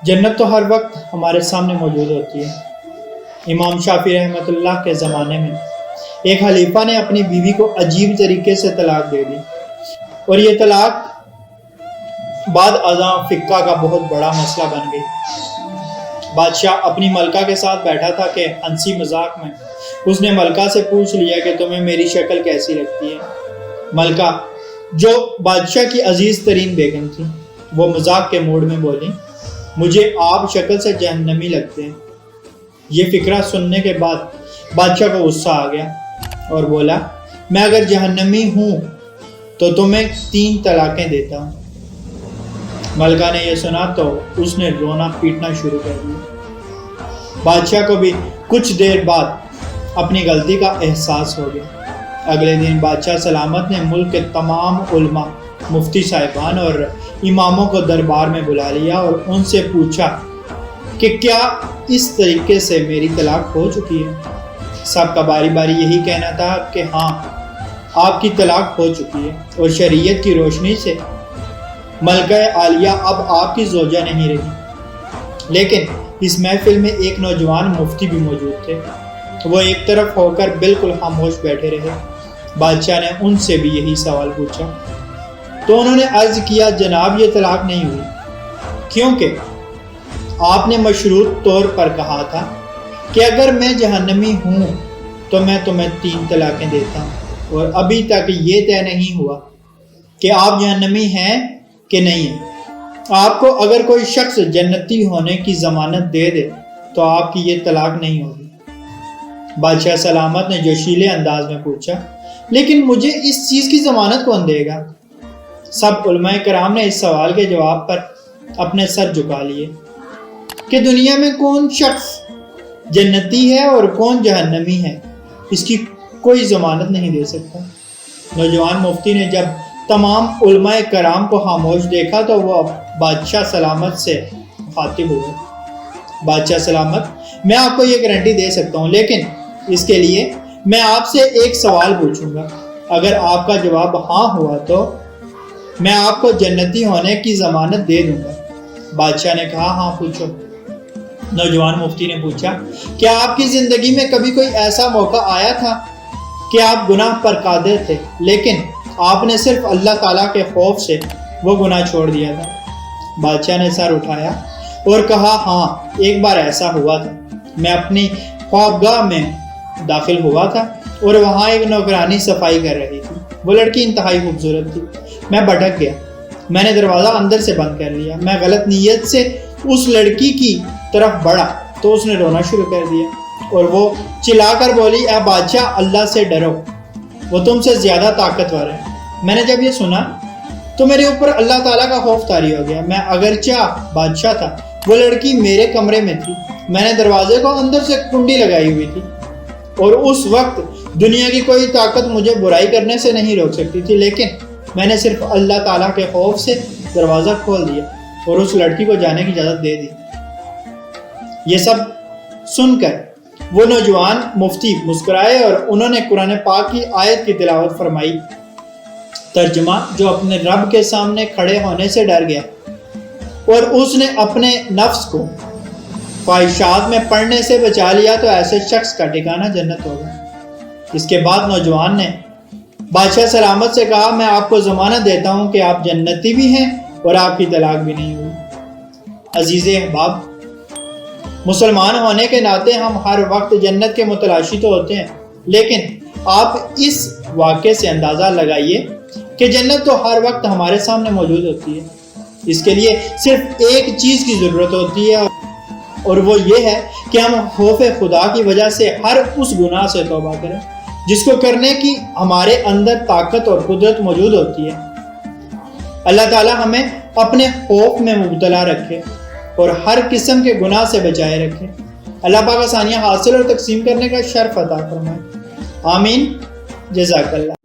جنت تو ہر وقت ہمارے سامنے موجود ہوتی ہے۔ امام شافعی رحمۃ اللہ کے زمانے میں ایک خلیفہ نے اپنی بیوی کو عجیب طریقے سے طلاق دے دی، اور یہ طلاق بعد ازاں فقہ کا بہت بڑا مسئلہ بن گئی۔ بادشاہ اپنی ملکہ کے ساتھ بیٹھا تھا کہ ہنسی مذاق میں اس نے ملکہ سے پوچھ لیا کہ تمہیں میری شکل کیسی لگتی ہے۔ ملکہ جو بادشاہ کی عزیز ترین بیگم تھی، وہ مذاق کے موڈ میں بولی، مجھے آپ شکل سے جہنمی لگتے ہیں۔ یہ فقرہ سننے کے بعد بادشاہ کو غصہ آ گیا اور بولا، میں اگر جہنمی ہوں تو تمہیں 3 طلاقیں دیتا ہوں۔ ملکہ نے یہ سنا تو اس نے رونا پیٹنا شروع کر دیا۔ بادشاہ کو بھی کچھ دیر بعد اپنی غلطی کا احساس ہو گیا۔ اگلے دن بادشاہ سلامت نے ملک کے تمام علماء، مفتی صاحبان اور اماموں کو دربار میں بلا لیا اور ان سے پوچھا کہ کیا اس طریقے سے میری طلاق ہو چکی ہے؟ سب کا باری باری یہی کہنا تھا کہ ہاں، آپ کی طلاق ہو چکی ہے، اور شریعت کی روشنی سے ملکہ عالیہ اب آپ کی زوجہ نہیں رہی۔ لیکن اس محفل میں ایک نوجوان مفتی بھی موجود تھے۔ وہ ایک طرف ہو کر بالکل خاموش بیٹھے رہے۔ بادشاہ نے ان سے بھی یہی سوال پوچھا تو انہوں نے عرض کیا، جناب یہ طلاق نہیں ہوئی، کیونکہ آپ نے مشروط طور پر کہا تھا کہ اگر میں جہنمی ہوں تو میں تمہیں 3 طلاقیں دیتا ہوں، اور ابھی تک یہ طے نہیں ہوا کہ آپ جہنمی ہیں کہ نہیں ہیں۔ آپ کو اگر کوئی شخص جنتی ہونے کی ضمانت دے دے تو آپ کی یہ طلاق نہیں ہوگی۔ بادشاہ سلامت نے جوشیلے انداز میں پوچھا، لیکن مجھے اس چیز کی ضمانت کون دے گا؟ سب علماء کرام نے اس سوال کے جواب پر اپنے سر جھکا لیے کہ دنیا میں کون شخص جنتی ہے اور کون جہنمی ہے، اس کی کوئی ضمانت نہیں دے سکتا۔ نوجوان مفتی نے جب تمام علماء کرام کو خاموش دیکھا تو وہ بادشاہ سلامت سے مخاطب ہوئے۔ بادشاہ سلامت، میں آپ کو یہ گارنٹی دے سکتا ہوں، لیکن اس کے لیے میں آپ سے ایک سوال پوچھوں گا۔ اگر آپ کا جواب ہاں ہوا تو میں آپ کو جنتی ہونے کی ضمانت دے دوں گا۔ بادشاہ نے کہا، ہاں پوچھو۔ نوجوان مفتی نے پوچھا، کیا آپ کی زندگی میں کبھی کوئی ایسا موقع آیا تھا کہ آپ گناہ پر قادر تھے، لیکن آپ نے صرف اللہ تعالیٰ کے خوف سے وہ گناہ چھوڑ دیا تھا؟ بادشاہ نے سر اٹھایا اور کہا، ہاں، ایک بار ایسا ہوا تھا۔ میں اپنی خوابگاہ میں داخل ہوا تھا اور وہاں ایک نوکرانی صفائی کر رہی تھی۔ وہ لڑکی انتہائی خوبصورت تھی۔ میں بھٹک گیا، میں نے دروازہ اندر سے بند کر لیا۔ میں غلط نیت سے اس لڑکی کی طرف بڑھا تو اس نے رونا شروع کر دیا، اور وہ چلا کر بولی، اے بادشاہ، اللہ سے ڈرو، وہ تم سے زیادہ طاقتور ہے۔ میں نے جب یہ سنا تو میرے اوپر اللہ تعالیٰ کا خوف طاری ہو گیا۔ میں اگرچہ بادشاہ تھا، وہ لڑکی میرے کمرے میں تھی۔ میں نے دروازے کو اندر سے کنڈی لگائی ہوئی تھی، اور اس وقت دنیا کی کوئی طاقت مجھے برائی کرنے سے نہیں روک سکتی تھی، لیکن میں نے صرف اللہ تعالیٰ کے خوف سے دروازہ کھول دیا اور اس لڑکی کو جانے کی اجازت دے دی۔ یہ سب سن کر وہ نوجوان مفتی مسکرائے اور انہوں نے قرآن پاک کی آیت کی تلاوت فرمائی۔ ترجمہ، جو اپنے رب کے سامنے کھڑے ہونے سے ڈر گیا اور اس نے اپنے نفس کو خواہشات میں پڑنے سے بچا لیا تو ایسے شخص کا ٹھکانہ جنت ہوگا۔ اس کے بعد نوجوان نے بادشاہ سلامت سے کہا، میں آپ کو ضمانت دیتا ہوں کہ آپ جنتی بھی ہیں اور آپ کی طلاق بھی نہیں ہوئی۔ عزیز احباب، مسلمان ہونے کے ناطے ہم ہر وقت جنت کے متلاشی تو ہوتے ہیں، لیکن آپ اس واقعے سے اندازہ لگائیے کہ جنت تو ہر وقت ہمارے سامنے موجود ہوتی ہے۔ اس کے لیے صرف ایک چیز کی ضرورت ہوتی ہے، اور وہ یہ ہے کہ ہم خوف خدا کی وجہ سے ہر اس گناہ سے توبہ کریں جس کو کرنے کی ہمارے اندر طاقت اور قدرت موجود ہوتی ہے۔ اللہ تعالی ہمیں اپنے خوف میں مبتلا رکھے اور ہر قسم کے گناہ سے بچائے رکھے۔ اللہ پاک آسانیاں حاصل اور تقسیم کرنے کا شرف عطا فرمائے۔ آمین۔ جزاک اللہ۔